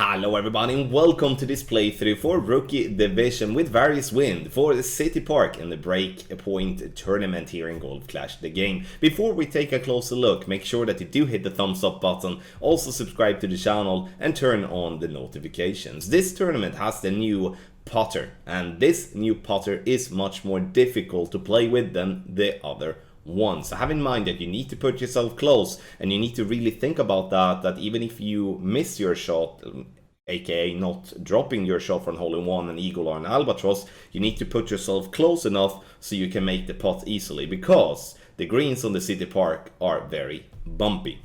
Hello everybody and welcome to this playthrough for Rookie Division with various wind for the City Park and the Breakpoint tournament here in Golf Clash the game. Before we take a closer look, make sure that you do hit the thumbs up button, also subscribe to the channel and turn on the notifications. This tournament has the new putter, and this new putter is much more difficult to play with than the other one. So have in mind that you need to put yourself close, and you need to really think about that even if you miss your shot, aka not dropping your shot from hole-in-one, an eagle or an albatross, you need to put yourself close enough so you can make the putt easily, because the greens on the City Park are very bumpy.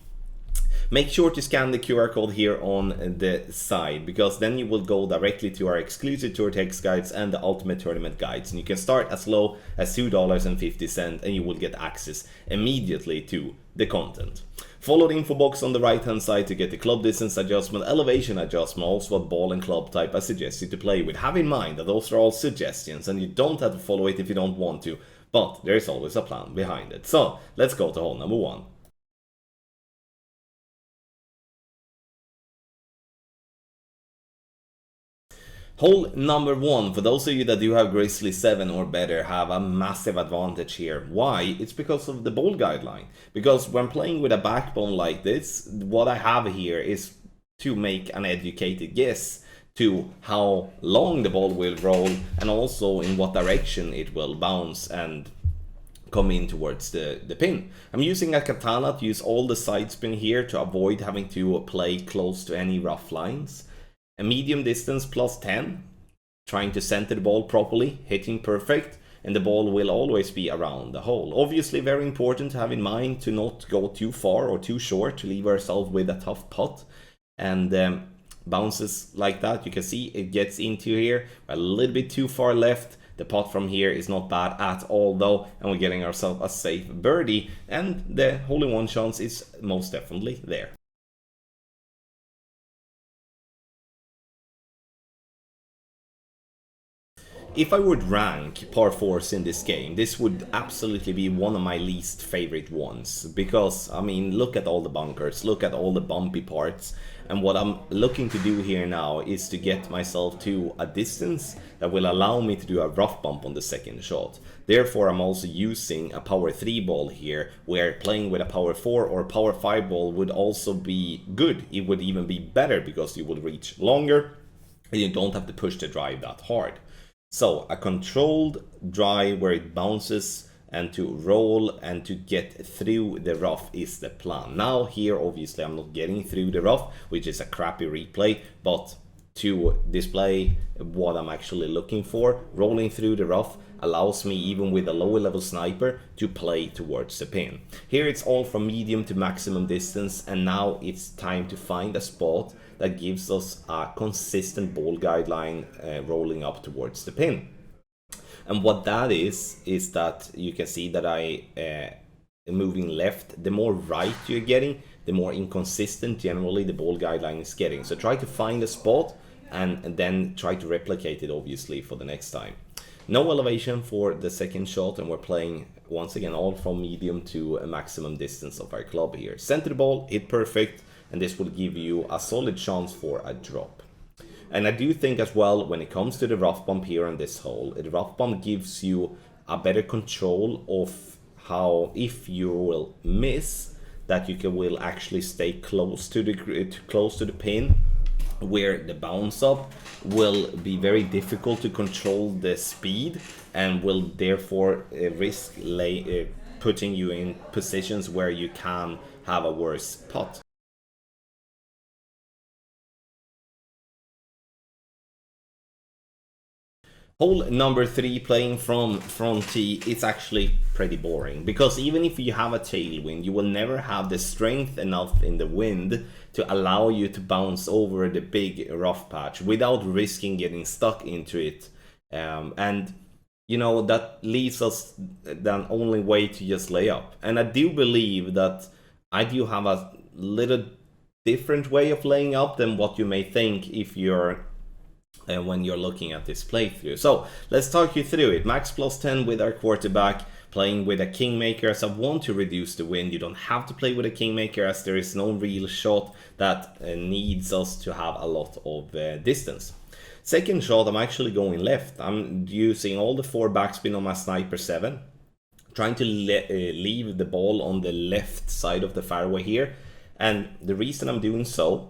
Make sure to scan the QR code here on the side, because then you will go directly to our exclusive tour text guides and the ultimate tournament guides, and you can start as low as $2.50 and you will get access immediately to the content. Follow the info box on the right hand side to get the club distance adjustment, elevation adjustment, also what ball and club type I suggest you to play with. Have in mind that those are all suggestions and you don't have to follow it if you don't want to, but there is always a plan behind it. So let's go to hole number one. Hole number one, for those of you that do have Grizzly 7 or better, have a massive advantage here. Why? It's because of the ball guideline. Because when playing with a backbone like this, what I have here is to make an educated guess to how long the ball will roll and also in what direction it will bounce and come in towards the pin. I'm using a katana to use all the side spin here to avoid having to play close to any rough lines. A medium distance plus 10, trying to center the ball properly, hitting perfect, and the ball will always be around the hole. Obviously very important to have in mind to not go too far or too short to leave ourselves with a tough putt. And bounces like that, you can see it gets into here a little bit too far left. The putt from here is not bad at all though, and we're getting ourselves a safe birdie, and the hole-in-one chance is most definitely there. If I would rank par 4s in this game, this would absolutely be one of my least favorite ones. Because, I mean, look at all the bunkers, look at all the bumpy parts. And what I'm looking to do here now is to get myself to a distance that will allow me to do a rough bump on the second shot. Therefore, I'm also using a power 3 ball here, where playing with a power 4 or power 5 ball would also be good. It would even be better because you will reach longer and you don't have to push the drive that hard. So a controlled drive where it bounces and to roll and to get through the rough is the plan. Now here obviously I'm not getting through the rough, which is a crappy replay, but to display what I'm actually looking for, rolling through the rough allows me, even with a lower level sniper, to play towards the pin. Here it's all from medium to maximum distance, and now it's time to find a spot that gives us a consistent ball guideline rolling up towards the pin. And what that is that you can see that I moving left, the more right you're getting, the more inconsistent generally the ball guideline is getting. So try to find a spot and then try to replicate it obviously for the next time. No elevation for the second shot, and we're playing once again all from medium to a maximum distance of our club here. Center the ball, hit perfect, and this will give you a solid chance for a drop. And I do think as well, when it comes to the rough bump here on this hole, the rough bump gives you a better control of how, if you will miss, that you will actually stay close to the pin, where the bounce up will be very difficult to control the speed and will therefore risk putting you in positions where you can have a worse putt. Hole number 3, playing from front tee, it's actually pretty boring, because even if you have a tailwind, you will never have the strength enough in the wind to allow you to bounce over the big rough patch without risking getting stuck into it. And you know, that leaves us the only way to just lay up. And I do believe that I do have a little different way of laying up than what you may think if you're when you're looking at this playthrough. So let's talk you through it. Max plus 10 with our quarterback, playing with a Kingmaker, as I want to reduce the wind. You don't have to play with a Kingmaker, as there is no real shot that needs us to have a lot of distance. Second shot, I'm actually going left. I'm using all the 4 backspin on my Sniper 7, trying to leave the ball on the left side of the fairway here. And the reason I'm doing so,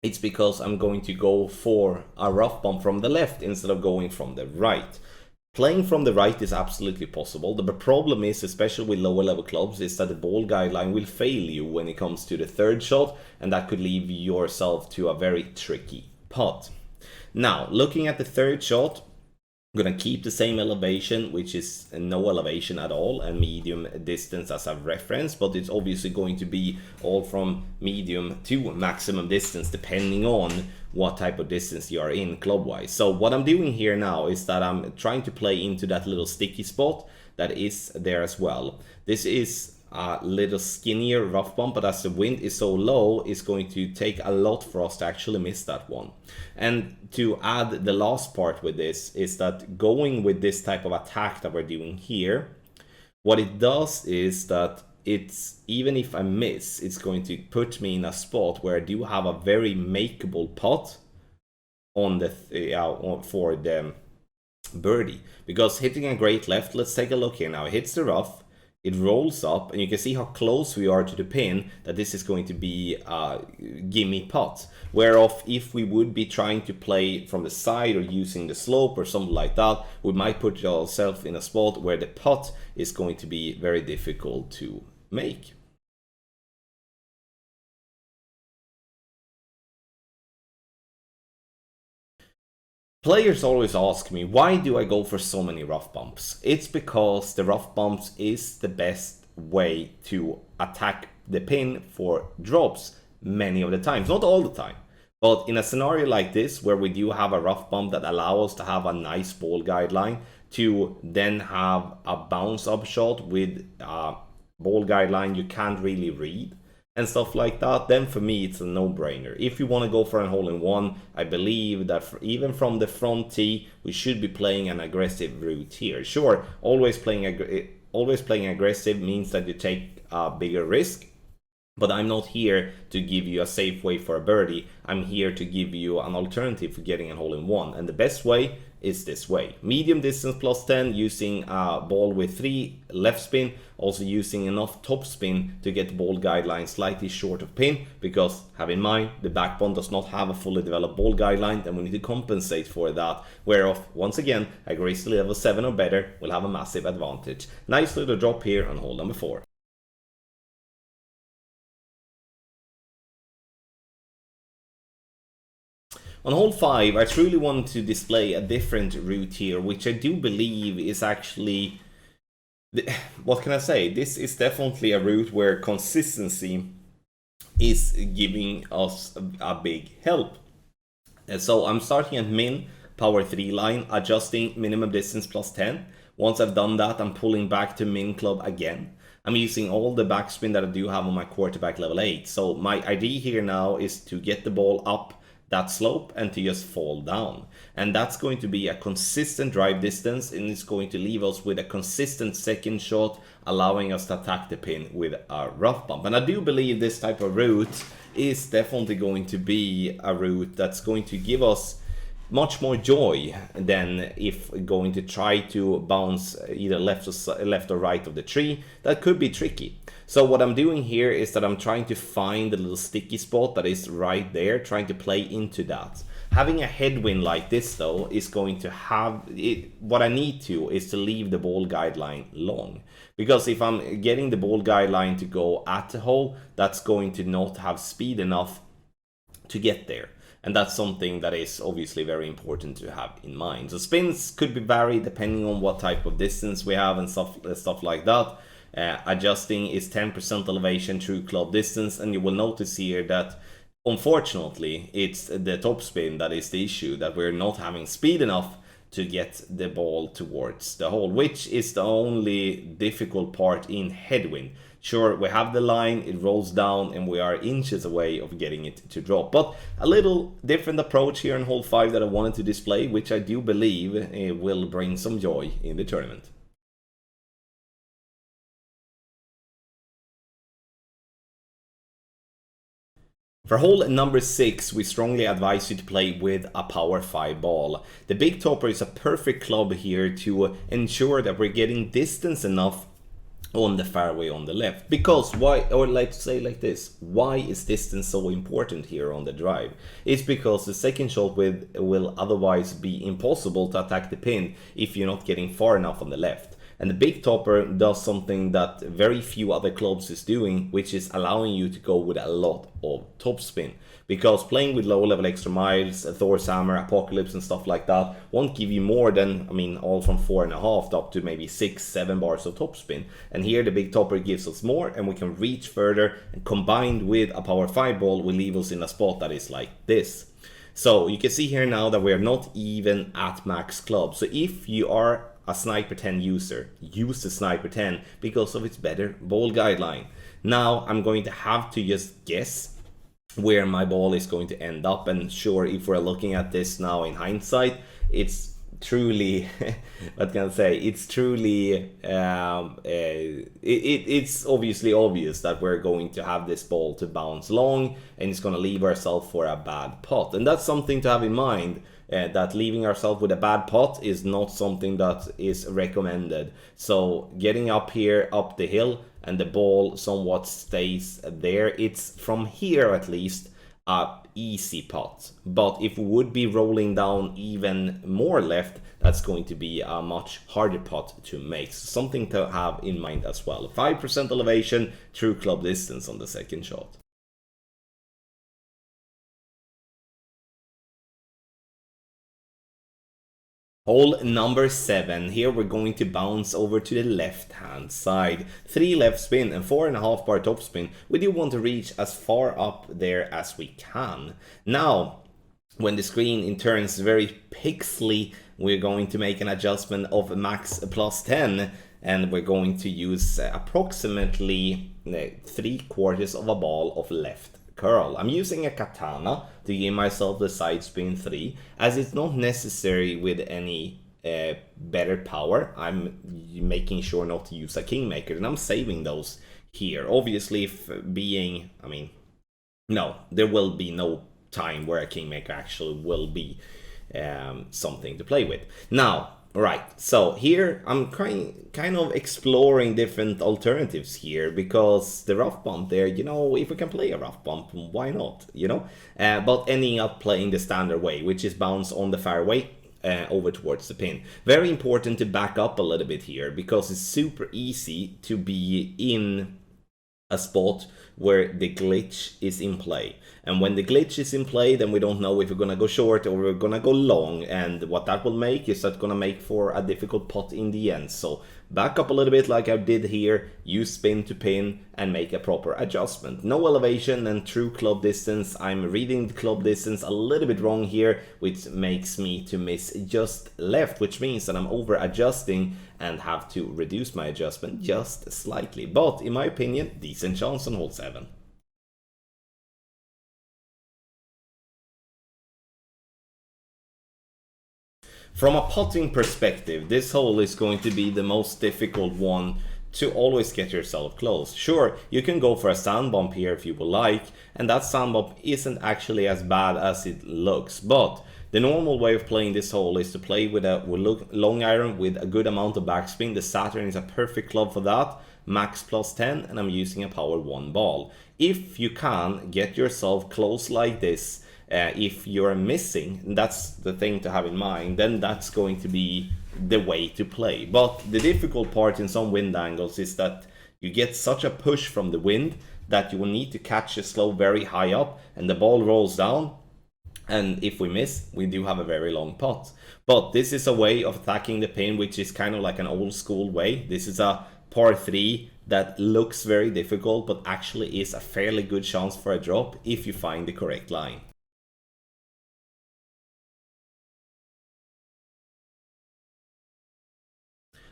it's because I'm going to go for a rough bump from the left instead of going from the right. Playing from the right is absolutely possible. The problem is, especially with lower level clubs, is that the ball guideline will fail you when it comes to the third shot, and that could leave yourself to a very tricky putt. Now, looking at the third shot, I'm going to keep the same elevation, which is no elevation at all, and medium distance as a reference, but it's obviously going to be all from medium to maximum distance depending on what type of distance you are in club-wise. So what I'm doing here now is that I'm trying to play into that little sticky spot that is there as well. This is a little skinnier rough bump, but as the wind is so low, it's going to take a lot for us to actually miss that one. And to add the last part with this is that going with this type of attack that we're doing here, what it does is that it's, even if I miss, it's going to put me in a spot where I do have a very makeable putt on the for the birdie. Because hitting a great left, let's take a look here now. It hits the rough, it rolls up, and you can see how close we are to the pin, that this is going to be a gimme putt. Whereof, if we would be trying to play from the side or using the slope or something like that, we might put ourselves in a spot where the putt is going to be very difficult to make. Players always ask me, why do I go for so many rough bumps? It's because the rough bumps is the best way to attack the pin for drops many of the times. Not all the time, but in a scenario like this where we do have a rough bump that allows us to have a nice ball guideline, to then have a bounce up shot with a ball guideline you can't really read and stuff like that, then for me it's a no-brainer. If you want to go for a hole-in-one, I believe that even from the front tee, we should be playing an aggressive route here. Sure, always playing aggressive means that you take a bigger risk, but I'm not here to give you a safe way for a birdie. I'm here to give you an alternative for getting a hole-in-one, and the best way is this way. Medium distance plus 10, using a ball with 3 left spin, also using enough top spin to get the ball guideline slightly short of pin, because have in mind the backbone does not have a fully developed ball guideline, and we need to compensate for that, whereof once again a gracefully level 7 or better will have a massive advantage. Nice little drop here on hole number 4. On hole 5, I truly want to display a different route here, which I do believe is actually, what can I say? This is definitely a route where consistency is giving us a big help. And so I'm starting at min, power 3 line, adjusting minimum distance plus 10. Once I've done that, I'm pulling back to min club again. I'm using all the backspin that I do have on my quarterback level 8. So my idea here now is to get the ball up that slope and to just fall down, and that's going to be a consistent drive distance, and it's going to leave us with a consistent second shot, allowing us to attack the pin with a rough bump. And I do believe this type of route is definitely going to be a route that's going to give us much more joy than if going to try to bounce either left or right of the tree. That could be tricky. So what I'm doing here is that I'm trying to find a little sticky spot that is right there, trying to play into that. Having a headwind like this though is going to have it. What I need to is to leave the ball guideline long, because if I'm getting the ball guideline to go at the hole, that's going to not have speed enough to get there. And that's something that is obviously very important to have in mind. So spins could be varied depending on what type of distance we have and stuff like that. Adjusting is 10% elevation through club distance, and you will notice here that unfortunately it's the top spin that is the issue, that we're not having speed enough to get the ball towards the hole, which is the only difficult part in headwind. Sure, we have the line, it rolls down, and we are inches away of getting it to drop. But a little different approach here in hole 5 that I wanted to display, which I do believe will bring some joy in the tournament. For hole number 6, we strongly advise you to play with a power 5 ball. The Big Topper is a perfect club here to ensure that we're getting distance enough on the fairway on the left. Because why, or let's say like this, why is distance so important here on the drive? It's because the second shot will otherwise be impossible to attack the pin if you're not getting far enough on the left. And the Big Topper does something that very few other clubs is doing, which is allowing you to go with a lot of topspin. Because playing with low-level extra miles, Thor's Hammer, Apocalypse and stuff like that won't give you more than, I mean, all from 4.5 up to maybe 6-7 bars of topspin. And here the Big Topper gives us more, and we can reach further, and combined with a power 5 ball will leave us in a spot that is like this. So you can see here now that we are not even at max club. So if you are a Sniper 10 user, use the Sniper 10 because of its better ball guideline. Now I'm going to have to just guess where my ball is going to end up, and sure, if we're looking at this now in hindsight, it's truly what can I say, it's truly it's obviously obvious that we're going to have this ball to bounce long, and it's going to leave ourselves for a bad putt. And that's something to have in mind, that leaving ourselves with a bad putt is not something that is recommended. So getting up here, up the hill, and the ball somewhat stays there, it's from here at least a easy putt. But if we would be rolling down even more left, that's going to be a much harder putt to make. So something to have in mind as well. 5% elevation, true club distance on the second shot. Hole number 7, here we're going to bounce over to the left hand side. 3 left spin and 4.5 bar top spin. We do want to reach as far up there as we can. Now, when the screen turns very pixely, we're going to make an adjustment of max plus 10, and we're going to use approximately 3/4 of a ball of left curl. I'm using a katana to give myself the side spin 3, as it's not necessary with any better power. I'm making sure not to use a kingmaker, and I'm saving those here. Obviously, if being, I mean, no, there will be no time where a kingmaker actually will be something to play with. Now, right, so here I'm kind of exploring different alternatives here, because the rough bump there, you know, if we can play a rough bump, why not, you know? But ending up playing the standard way, which is bounce on the fairway over towards the pin. Very important to back up a little bit here, because it's super easy to be in a spot where the glitch is in play. And when the glitch is in play, then we don't know if we're gonna go short or we're gonna go long, and what that will make is that gonna make for a difficult putt in the end. So back up a little bit like I did here, use spin to pin and make a proper adjustment. No elevation and true club distance. I'm reading the club distance a little bit wrong here, which makes me to miss just left, which means that I'm over adjusting and have to reduce my adjustment just slightly. But in my opinion, decent chance on hole 7. From a putting perspective, this hole is going to be the most difficult one to always get yourself close. Sure, you can go for a sand bump here if you would like, and that sand bump isn't actually as bad as it looks, but the normal way of playing this hole is to play with a long iron with a good amount of backspin. The Saturn is a perfect club for that, max plus 10, and I'm using a power 1 ball. If you can get yourself close like this, if you're missing, and that's the thing to have in mind, then that's going to be the way to play. But the difficult part in some wind angles is that you get such a push from the wind that you will need to catch the slope very high up, and the ball rolls down, and if we miss, we do have a very long putt. But this is a way of attacking the pin, which is kind of like an old school way. This is a par 3 that looks very difficult, but actually is a fairly good chance for a drop if you find the correct line.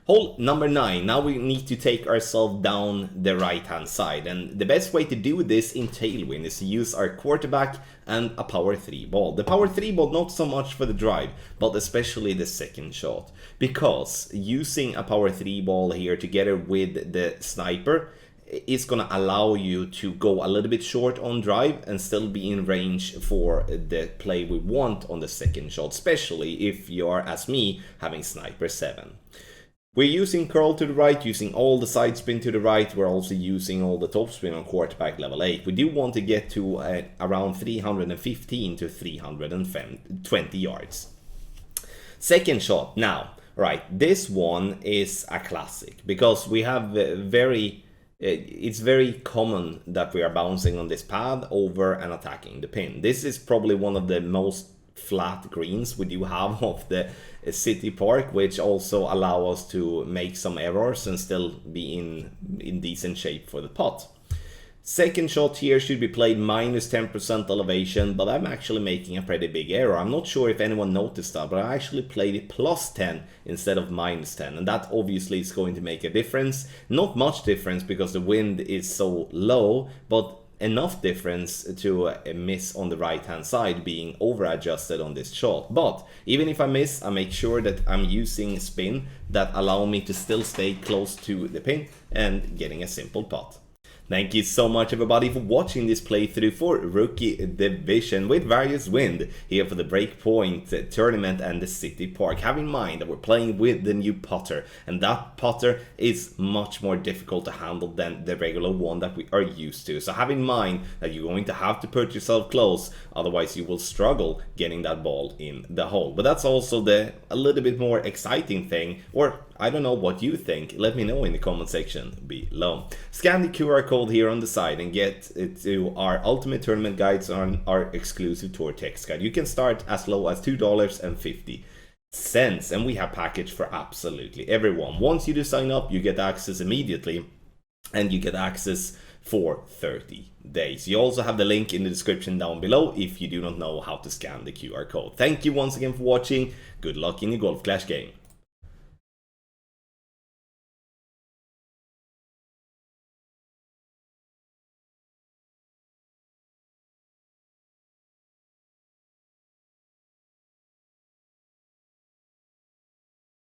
Hole number 9, now we need to take ourselves down the right hand side, and the best way to do this in tailwind is to use our quarterback and a power 3 ball. The power 3 ball not so much for the drive, but especially the second shot, because using a power 3 ball here together with the sniper is going to allow you to go a little bit short on drive and still be in range for the play we want on the second shot, especially if you are, as me, having Sniper 7. We're using curl to the right, using all the side spin to the right. We're also using all the top spin on quarterback level 8. We do want to get to around 315 to 320 yards. Second shot now. Right, this one is a classic because we have it's very common that we are bouncing on this pad over and attacking the pin. This is probably one of the most flat greens we do have of the city park, which also allow us to make some errors and still be in decent shape for the putt. Second shot here should be played minus 10% elevation, but I'm actually making a pretty big error. I'm not sure if anyone noticed that, but I actually played it plus 10 instead of minus 10, and that obviously is going to make a difference. Not much difference because the wind is so low, but enough difference to miss on the right hand side, being over adjusted on this shot. But even if I miss, I make sure that I'm using spin that allow me to still stay close to the pin and getting a simple putt. Thank you so much everybody for watching this playthrough for Rookie Division with Various Wind here for the Breakpoint tournament and the City Park. Have in mind that we're playing with the new putter, and that putter is much more difficult to handle than the regular one that we are used to. So have in mind that you're going to have to put yourself close, otherwise you will struggle getting that ball in the hole. But that's also a little bit more exciting thing, or I don't know what you think. Let me know in the comment section below. Scan the QR code here on the side and get to our Ultimate Tournament guides on our exclusive tour text guide. You can start as low as $2.50. And we have package for absolutely everyone. Once you do sign up, you get access immediately, and you get access for 30 days. You also have the link in the description down below if you do not know how to scan the QR code. Thank you once again for watching. Good luck in your Golf Clash game.